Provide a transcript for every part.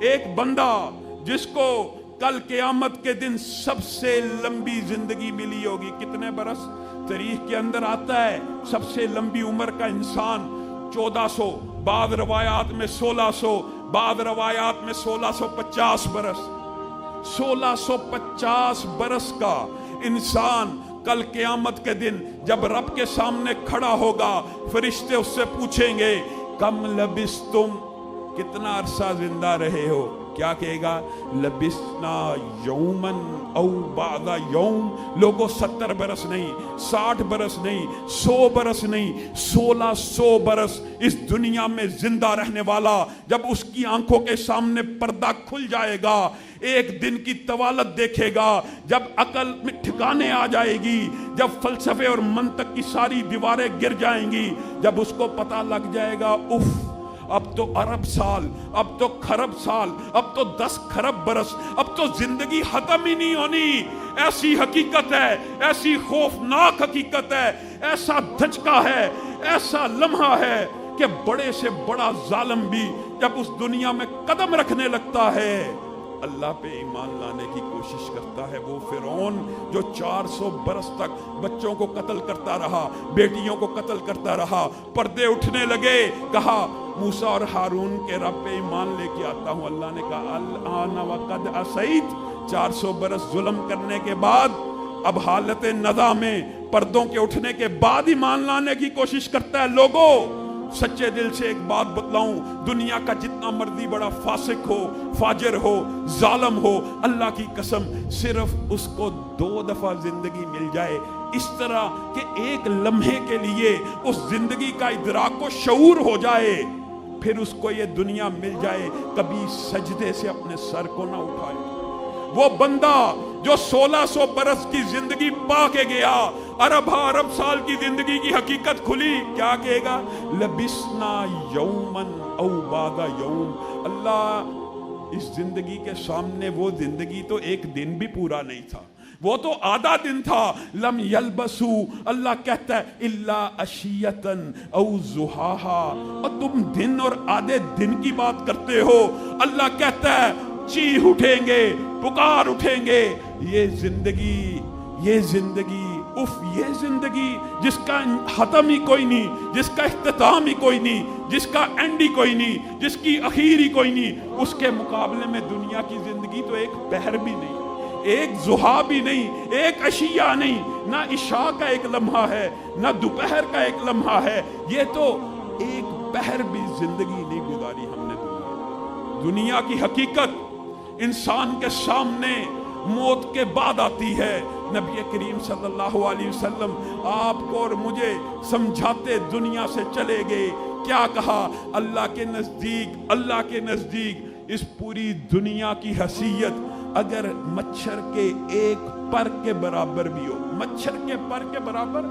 ایک بندہ جس کو کل قیامت کے دن سب سے لمبی زندگی ملی ہوگی، کتنے برس؟ تاریخ کے اندر آتا ہے سب سے لمبی عمر کا انسان 1400، بعض روایات میں 1600، بعض روایات میں 1650 برس۔ 1650 برس کا انسان کل قیامت کے دن جب رب کے سامنے کھڑا ہوگا، فرشتے اس سے پوچھیں گے کم لبستم، کتنا عرصہ زندہ رہے ہو؟ کیا کہے گا؟ لبسنا یومن او بعد یوم۔ لوگوں 70 برس نہیں، 60 برس نہیں، 100 برس نہیں، 1600 برس اس دنیا میں زندہ رہنے والا جب اس کی آنکھوں کے سامنے پردہ کھل جائے گا، ایک دن کی طوالت دیکھے گا، جب عقل میں ٹھکانے آ جائے گی، جب فلسفے اور منطق کی ساری دیواریں گر جائیں گی، جب اس کو پتہ لگ جائے گا اف اب تو ارب سال، اب تو کھرب سال، اب تو 10 کھرب برس، اب تو زندگی ختم ہی نہیں ہونی۔ ایسی حقیقت ہے، ایسی خوفناک حقیقت ہے، ایسا دھچکا ہے، ایسا لمحہ ہے کہ بڑے سے بڑا ظالم بھی جب اس دنیا میں قدم رکھنے لگتا ہے اللہ پہ ایمان لانے کی کوشش کرتا ہے۔ وہ فرعون جو 400 برس تک بچوں کو قتل کرتا رہا، بیٹیوں کو قتل کرتا رہا، پردے اٹھنے لگے، کہا موسیٰ اور ہارون کے رب پہ ایمان لے کے آتا ہوں۔ اللہ نے کہا الآن وقد عصیت، 400 برس ظلم کرنے کے بعد اب حالت نزا میں پردوں کے اٹھنے کے بعد ایمان لانے کی کوشش کرتا ہے۔ لوگوں سچے دل سے ایک بات بتلاؤں، دنیا کا جتنا مرضی بڑا فاسق ہو، فاجر ہو، ظالم ہو، اللہ کی قسم صرف اس کو 2 دفعہ زندگی مل جائے اس طرح کہ ایک لمحے کے لیے اس زندگی کا ادراک و شعور ہو جائے، پھر اس کو یہ دنیا مل جائے، کبھی سجدے سے اپنے سر کو نہ اٹھائے۔ وہ بندہ جو 1600 برس کی زندگی پا کے گیا، ارب سال کی زندگی کی حقیقت کھلی، کیا کہے گا؟ لبسنا یومن او بعد یوم۔ اللہ اس زندگی کے سامنے وہ زندگی تو ایک دن بھی پورا نہیں تھا، وہ تو آدھا دن تھا۔ لم یلبسو، اللہ کہتا ہے الا عشیتن او ضحاہا، اور تم دن اور آدھے دن کی بات کرتے ہو۔ اللہ کہتا ہے چیخ اٹھیں گے، پکار اٹھیں گے، یہ زندگی اف، یہ زندگی جس کا ختم ہی کوئی نہیں، جس کا اختتام ہی کوئی نہیں، جس کا اینڈ ہی کوئی نہیں، جس کی اخیر ہی کوئی نہیں، اس کے مقابلے میں دنیا کی زندگی تو ایک پہر بھی نہیں، ایک ضحیٰ بھی نہیں، ایک عشیہ نہیں، نہ عشاء کا ایک لمحہ ہے، نہ دوپہر کا ایک لمحہ ہے، یہ تو ایک پہر بھی زندگی نہیں گزاری ہم نے۔ دنیا کی حقیقت انسان کے سامنے موت کے بعد آتی ہے۔ نبی کریم صلی اللہ علیہ وسلم آپ کو اور مجھے سمجھاتے دنیا سے چلے گئے، کیا کہا؟ اللہ کے نزدیک اس پوری دنیا کی حیثیت اگر مچھر کے ایک پر کے برابر بھی ہو، مچھر کے پر کے برابر۔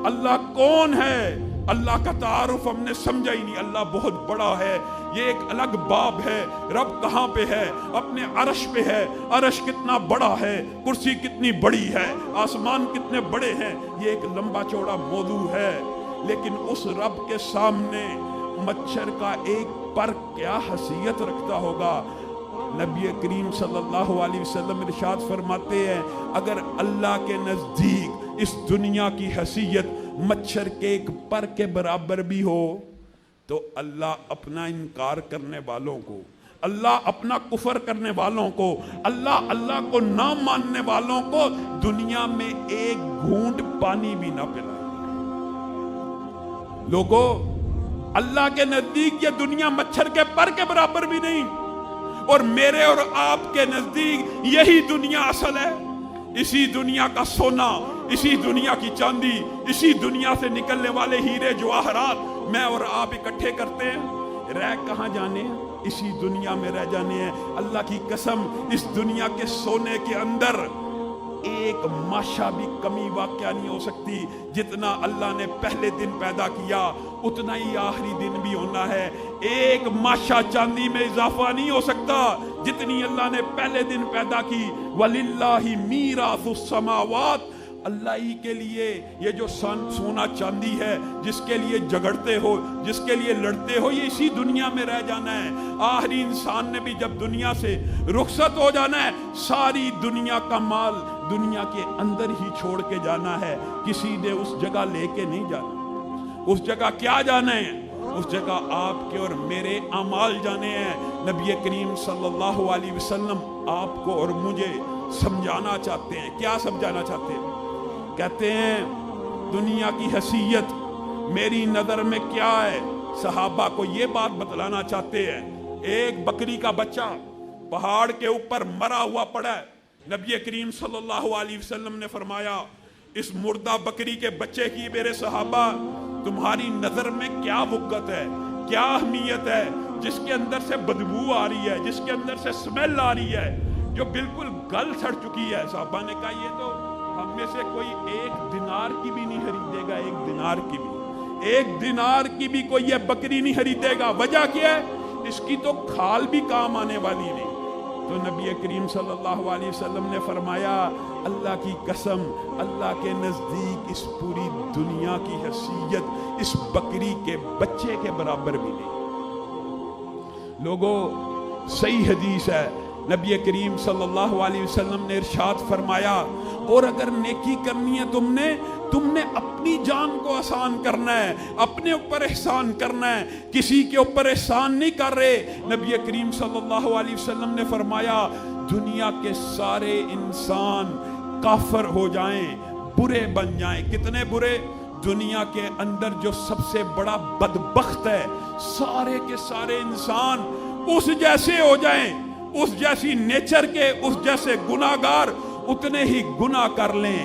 اللہ کون ہے؟ اللہ کا تعارف ہم نے سمجھا ہی نہیں۔ اللہ بہت بڑا ہے، یہ ایک الگ باب ہے۔ رب کہاں پہ ہے؟ اپنے عرش پہ ہے۔ عرش کتنا بڑا ہے، کرسی کتنی بڑی ہے، آسمان کتنے بڑے ہیں، یہ ایک لمبا چوڑا موضوع ہے۔ لیکن اس رب کے سامنے مچھر کا ایک پر کیا حیثیت رکھتا ہوگا؟ نبی کریم صلی اللہ علیہ وسلم ارشاد فرماتے ہیں اگر اللہ کے نزدیک اس دنیا کی حیثیت مچھر کے ایک پر کے برابر بھی ہو تو اللہ اپنا انکار کرنے والوں کو، اللہ اپنا کفر کرنے والوں کو، اللہ کو نہ ماننے والوں کو دنیا میں ایک گھونٹ پانی بھی نہ پلائے۔ لوگوں اللہ کے نزدیک یہ دنیا مچھر کے پر کے برابر بھی نہیں، اور میرے اور آپ کے نزدیک یہی دنیا اصل ہے۔ اسی دنیا کا سونا، اسی دنیا کی چاندی، اسی دنیا سے نکلنے والے ہیرے جواہرات میں اور آپ اکٹھے کرتے ہیں، رہ کہاں جانے ہیں؟ اسی دنیا میں رہ جانے ہیں۔ اللہ کی قسم اس دنیا کے سونے کے اندر ایک ماشا بھی کمی واقع نہیں ہو سکتی۔ جتنا اللہ نے پہلے دن پیدا کیا اتنا ہی آخری دن بھی ہونا ہے۔ ایک ماشا چاندی میں اضافہ نہیں ہو سکتا جتنی اللہ نے پہلے دن پیدا کی۔ وَلِلَّهِ مِيرَاثُ السَّمَاوَاتِ، اللہ ہی کے لیے یہ جو سونا چاندی ہے جس کے لیے جھگڑتے ہو، جس کے لیے لڑتے ہو، یہ اسی دنیا میں رہ جانا ہے۔ آخری انسان نے بھی جب دنیا سے رخصت ہو جانا ہے، ساری دنیا کا مال دنیا کے اندر ہی چھوڑ کے جانا ہے، کسی نے اس جگہ لے کے نہیں جانا۔ اس جگہ کیا جانا ہے؟ اس جگہ آپ کے اور میرے اعمال جانے ہیں۔ نبی کریم صلی اللہ علیہ وسلم آپ کو اور مجھے سمجھانا چاہتے ہیں۔ کیا سمجھانا چاہتے ہیں؟ کہتے ہیں دنیا کی حیثیت میری نظر میں کیا ہے؟ صحابہ کو یہ بات بتلانا چاہتے ہیں۔ ایک بکری کا بچہ پہاڑ کے اوپر مرا ہوا پڑا ہے، نبی کریم صلی اللہ علیہ وسلم نے فرمایا اس مردہ بکری کے بچے کی میرے صحابہ تمہاری نظر میں کیا وقت ہے، کیا اہمیت ہے، جس کے اندر سے بدبو آ رہی ہے، جس کے اندر سے سمیل آ رہی ہے، جو بالکل گل سڑ چکی ہے۔ صحابہ نے کہا یہ تو ہم میں سے کوئی 1 دینار کی بھی نہیں خریدے گا، 1 دینار کی بھی، 1 دینار کی بھی کوئی یہ بکری نہیں خریدے گا۔ وجہ کیا ہے؟ اس کی تو کھال بھی کام آنے والی نہیں۔ تو نبی کریم صلی اللہ علیہ وسلم نے فرمایا اللہ کی قسم، اللہ کے نزدیک اس پوری دنیا کی حیثیت اس بکری کے بچے کے برابر بھی نہیں۔ لوگوں صحیح حدیث ہے، نبی کریم صلی اللہ علیہ وسلم نے ارشاد فرمایا اور اگر نیکی کرنی ہے تم نے اپنی جان کو آسان کرنا ہے، اپنے اوپر احسان کرنا ہے، کسی کے اوپر احسان نہیں کر رہے۔ نبی کریم صلی اللہ علیہ وسلم نے فرمایا دنیا کے سارے انسان کافر ہو جائیں، برے بن جائیں۔ کتنے برے؟ دنیا کے اندر جو سب سے بڑا بدبخت ہے، سارے کے سارے انسان اس جیسے ہو جائیں، اس جیسی نیچر کے، اس جیسے گناہگار، اتنے ہی گناہ کر لیں،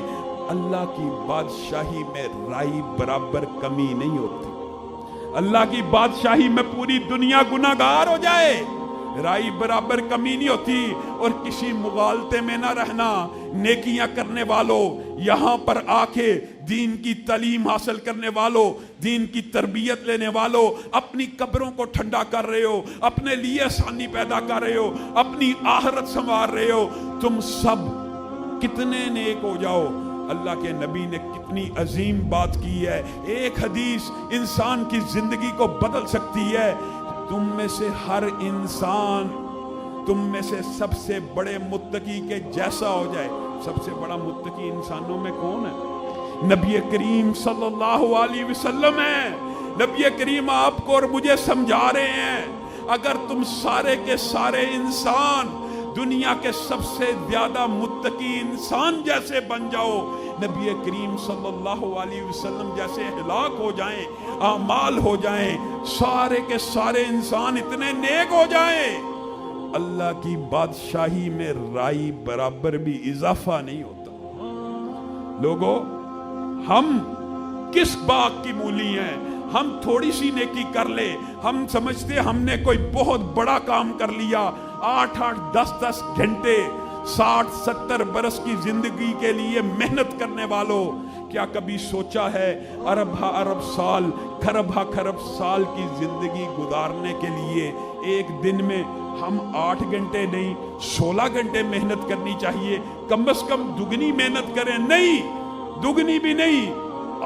اللہ کی بادشاہی میں رائی برابر کمی نہیں ہوتی۔ اللہ کی بادشاہی میں پوری دنیا گناہگار ہو جائے، رائی برابر کمی نہیں ہوتی۔ اور کسی مغالطے میں نہ رہنا۔ نیکیاں کرنے والوں، یہاں پر آ کے دین کی تعلیم حاصل کرنے والوں، دین کی تربیت لینے والوں، اپنی قبروں کو ٹھنڈا کر رہے ہو، اپنے لیے آسانی پیدا کر رہے ہو، اپنی آخرت سنوار رہے ہو، تم سب کتنے نیک ہو جاؤ۔ اللہ کے نبی نے کتنی عظیم بات کی ہے۔ ایک حدیث انسان کی زندگی کو بدل سکتی ہے۔ تم میں سے ہر انسان تم میں سے سب سے بڑے متقی کے جیسا ہو جائے۔ سب سے بڑا متقی انسانوں میں کون ہے؟ نبی کریم صلی اللہ علیہ وسلم ہے۔ نبی کریم آپ کو اور مجھے سمجھا رہے ہیں اگر تم سارے کے سارے انسان دنیا کے سب سے زیادہ متقی انسان جیسے بن جاؤ، نبی کریم صلی اللہ علیہ وسلم جیسے ہلاک ہو جائیں، اعمال ہو جائیں، سارے کے سارے انسان اتنے نیک ہو جائیں، اللہ کی بادشاہی میں رائی برابر بھی اضافہ نہیں ہوتا۔ لوگوں ہم کس باغ کی مولی ہیں؟ ہم تھوڑی سی نیکی کر لے، ہم سمجھتے ہم نے کوئی بہت بڑا کام کر لیا۔ 8-8 10-10 گھنٹے 60-70 برس کی زندگی کے لیے محنت کرنے والوں، کیا کبھی سوچا ہے ارب سال، خرب سال کی زندگی گزارنے کے لیے ایک دن میں ہم 8 گھنٹے نہیں 16 گھنٹے محنت کرنی چاہیے؟ کم از کم دگنی محنت کریں۔ نہیں، دگنی بھی نہیں،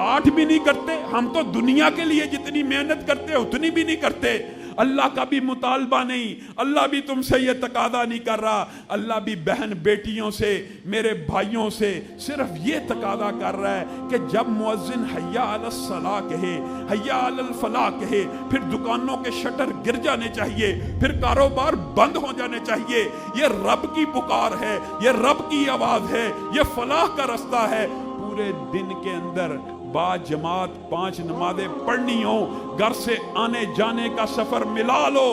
8 بھی نہیں کرتے ہم تو دنیا کے لیے جتنی محنت کرتے اتنی بھی نہیں کرتے۔ اللہ کا بھی مطالبہ نہیں، اللہ بھی تم سے یہ تقاضا نہیں کر رہا، اللہ بھی بہن بیٹیوں سے، میرے بھائیوں سے صرف یہ تقاضا کر رہا ہے کہ جب مؤذن حی علی الصلاۃ کہے، حی علی الفلاح کہے، پھر دکانوں کے شٹر گر جانے چاہیے، پھر کاروبار بند ہو جانے چاہیے۔ یہ رب کی پکار ہے، یہ رب کی آواز ہے، یہ فلاح کا رستہ ہے۔ پورے دن کے اندر با جماعت 5 نمازیں پڑھنی ہو، گھر سے آنے جانے کا سفر ملا لو،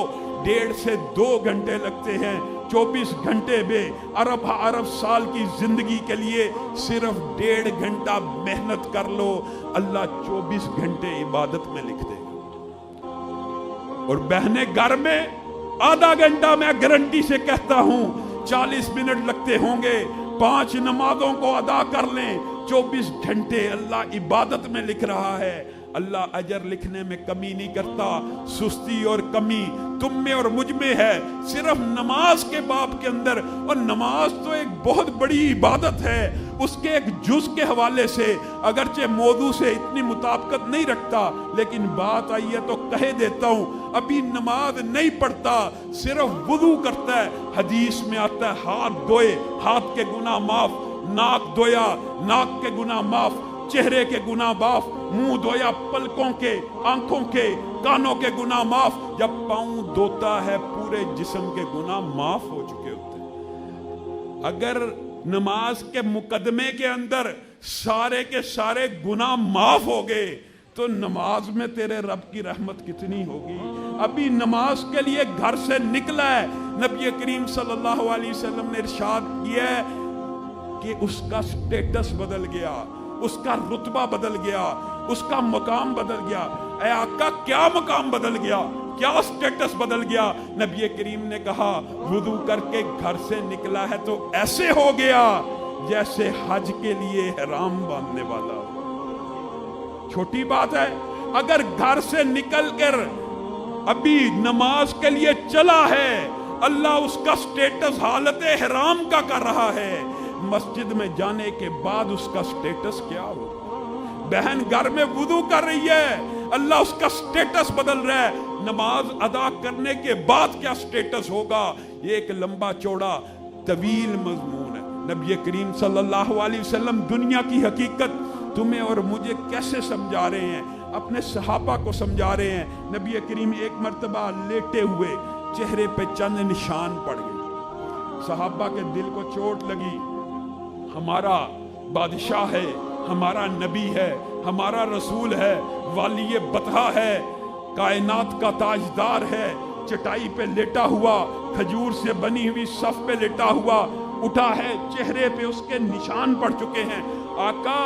1.5 سے 2 گھنٹے لگتے ہیں۔ 24 گھنٹے میں ارب سال کی زندگی کے لیے صرف 1.5 گھنٹہ محنت کر لو، اللہ 24 گھنٹے عبادت میں لکھ دے گا۔ اور بہنیں گھر میں آدھا گھنٹہ میں گارنٹی سے کہتا ہوں 40 منٹ لگتے ہوں گے، 5 نمازوں کو ادا کر لیں، 24 گھنٹے اللہ عبادت میں لکھ رہا ہے۔ اللہ اجر لکھنے میں کمی نہیں کرتا. سستی اور کمی تم میں اور مجھ میں ہے صرف نماز کے باب کے اندر. اور نماز تو ایک بہت بڑی عبادت ہے. اس کے ایک جز کے حوالے سے اگرچہ موضوع سے اتنی مطابقت نہیں رکھتا, لیکن بات آئی ہے تو کہہ دیتا ہوں. ابھی نماز نہیں پڑھتا, صرف وضو کرتا ہے. حدیث میں آتا ہے ہاتھ دھوئے ہاتھ کے گناہ معاف, ناک دھویا ناک کے گناہ معاف, چہرے کے گناہ معاف, منہ دھویا پلکوں کے, آنکھوں کے, کانوں کے گناہ معاف. جب پاؤں دھوتا ہے پورے جسم کے گناہ معاف ہو چکے ہوتے ہیں. اگر نماز کے مقدمے کے اندر سارے کے سارے گناہ معاف ہو گئے تو نماز میں تیرے رب کی رحمت کتنی ہوگی. ابھی نماز کے لیے گھر سے نکلا ہے, نبی کریم صلی اللہ علیہ وسلم نے ارشاد کیا ہے کہ اس کا سٹیٹس بدل گیا, اس کا رتبہ بدل گیا, اس کا مقام بدل گیا. اے آقا کیا مقام بدل گیا, کیا سٹیٹس بدل گیا؟ نبی کریم نے کہا وضو کر کے گھر سے نکلا ہے تو ایسے ہو گیا جیسے حج کے لیے احرام باندھنے والا. چھوٹی بات ہے. اگر گھر سے نکل کر ابھی نماز کے لیے چلا ہے, اللہ اس کا سٹیٹس حالت احرام کا کر رہا ہے. مسجد میں جانے کے بعد اس کا سٹیٹس کیا ہو؟ بہن گھر میں وضو کر رہی ہے, اللہ اس کا سٹیٹس بدل رہا ہے. نماز ادا کرنے کے بعد کیا سٹیٹس ہوگا؟ یہ ایک لمبا چوڑا طویل مضمون ہے. نبی کریم صلی اللہ علیہ وسلم دنیا کی حقیقت تمہیں اور مجھے کیسے سمجھا رہے ہیں؟ اپنے صحابہ کو سمجھا رہے ہیں. نبی کریم ایک مرتبہ لیٹے ہوئے چہرے پہ چند نشان پڑ گئے. صحابہ کے دل کو چوٹ لگی. ہمارا بادشاہ ہے, ہمارا نبی ہے, ہمارا رسول ہے, والی بطحہ ہے, کائنات کا تاجدار ہے, چٹائی پہ لیٹا ہوا, کھجور سے بنی ہوئی صف پہ لیٹا ہوا, اٹھا ہے, چہرے پہ اس کے نشان پڑ چکے ہیں. آقا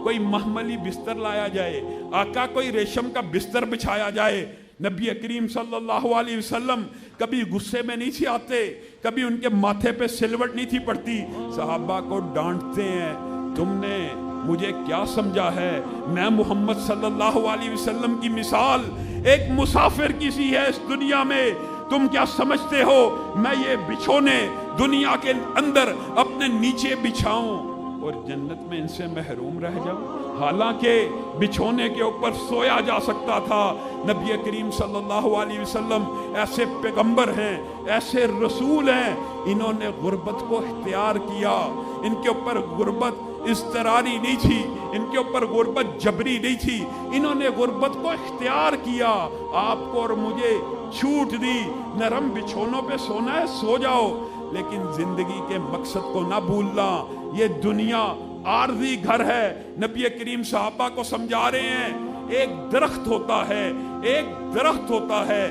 کوئی محملی بستر لایا جائے, آقا کوئی ریشم کا بستر بچھایا جائے. نبی کریم صلی اللہ علیہ وسلم کبھی غصے میں نہیں تھے آتے, کبھی ان کے ماتھے پہ سلوٹ نہیں تھی پڑتی. صحابہ کو ڈانٹتے ہیں, تم نے مجھے کیا سمجھا ہے؟ میں محمد صلی اللہ علیہ وسلم کی مثال ایک مسافر کی سی ہے اس دنیا میں. تم کیا سمجھتے ہو میں یہ بچھونے دنیا کے اندر اپنے نیچے بچھاؤں اور جنت میں ان سے محروم رہ جاؤں؟ حالانکہ بچھونے کے اوپر سویا جا سکتا تھا. نبی کریم صلی اللہ علیہ وسلم ایسے پیغمبر ہیں, ایسے رسول ہیں, انہوں نے غربت کو اختیار کیا. ان کے اوپر غربت اضطراری نہیں تھی, ان کے اوپر غربت جبری نہیں تھی, انہوں نے غربت کو اختیار کیا. آپ کو اور مجھے چھوٹ دی, نرم بچھونوں پہ سونا ہے سو جاؤ, لیکن زندگی کے مقصد کو نہ بھولنا. یہ دنیا عارضی گھر ہے. نبی کریم صحابہ کو سمجھا رہے ہیں ایک درخت ہوتا ہے, ایک درخت ہوتا ہے,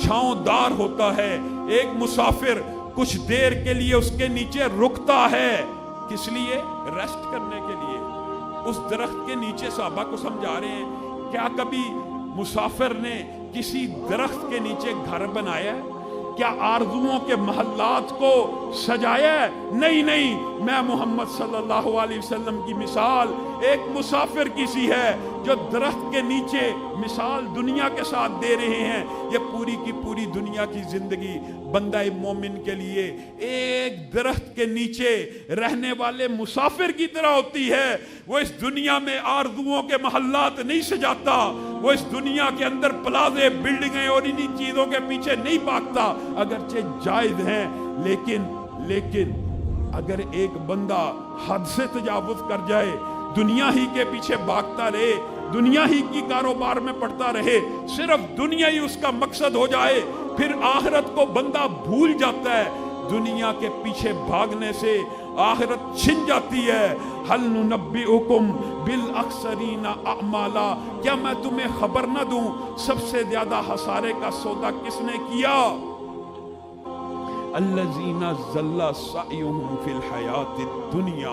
چھاؤں دار ہوتا ہے. ایک مسافر کچھ دیر کے لیے اس کے نیچے رکتا ہے, کس لیے؟ ریسٹ کرنے کے لیے. اس درخت کے نیچے صحابہ کو سمجھا رہے ہیں کیا کبھی مسافر نے کسی درخت کے نیچے گھر بنایا ہے؟ کیا آرزوؤں کے محلات کو سجایا ہے؟ نہیں نہیں, میں محمد صلی اللہ علیہ وسلم کی مثال ایک مسافر کی سی ہے جو درخت کے نیچے مثال دنیا کے ساتھ دے رہے ہیں. یہ پوری کی پوری دنیا کی زندگی بندہ مومن کے لیے ایک درخت کے نیچے رہنے والے مسافر کی طرح ہوتی ہے. وہ اس دنیا میں آرزوؤں کے محلات نہیں سجاتا, وہ اس دنیا کے اندر پلازے بلڈنگیں اور انہی چیزوں کے پیچھے نہیں بھاگتا, اگرچہ جائز ہیں. لیکن اگر ایک بندہ حد سے تجاوز کر جائے, دنیا ہی کے پیچھے بھاگتا رہے, دنیا ہی کی کاروبار میں پڑتا رہے, صرف دنیا ہی اس کا مقصد ہو جائے, پھر آخرت کو بندہ بھول جاتا ہے. دنیا کے پیچھے بھاگنے سے آخرت چھن جاتی ہے. هل ننبئکم بالاخسرین اعمالا, کیا میں تمہیں خبر نہ دوں سب سے زیادہ خسارے کا سودا کس نے کیا؟ الذین ضل سعیہم فی الحیاۃ الدنیا,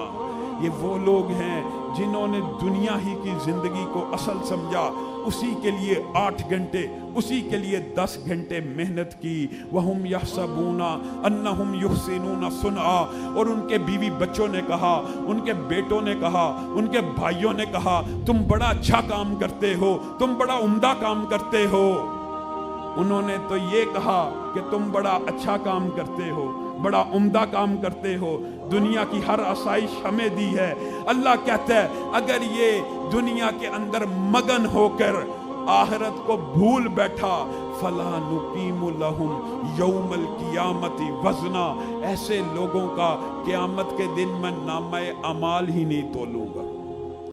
یہ وہ لوگ ہیں جنہوں نے دنیا ہی کی زندگی کو اصل سمجھا, اسی کے لیے 8 گھنٹے اسی کے لیے 10 گھنٹے محنت کی. وَهُمْ يَحْسَبُونَ أَنَّهُمْ يُحْسِنُونَ صُنْعًا. اور ان کے بیوی بچوں نے کہا, ان کے بیٹوں نے کہا, ان کے بھائیوں نے کہا, تم بڑا اچھا کام کرتے ہو, تم بڑا عمدہ کام کرتے ہو. انہوں نے تو یہ کہا کہ تم بڑا اچھا کام کرتے ہو, بڑا عمدہ کام کرتے ہو, دنیا کی ہر آسائش ہمیں دی ہے. اللہ کہتا ہے اگر یہ دنیا کے اندر مگن ہو کر آخرت کو بھول بیٹھا, فَلَا نُقِيمُ لَهُمْ يَوْمَ الْقِيَامَةِ وَزْنًا. ایسے لوگوں کا قیامت کے دن میں نامہ اعمال ہی نہیں تولوں گا.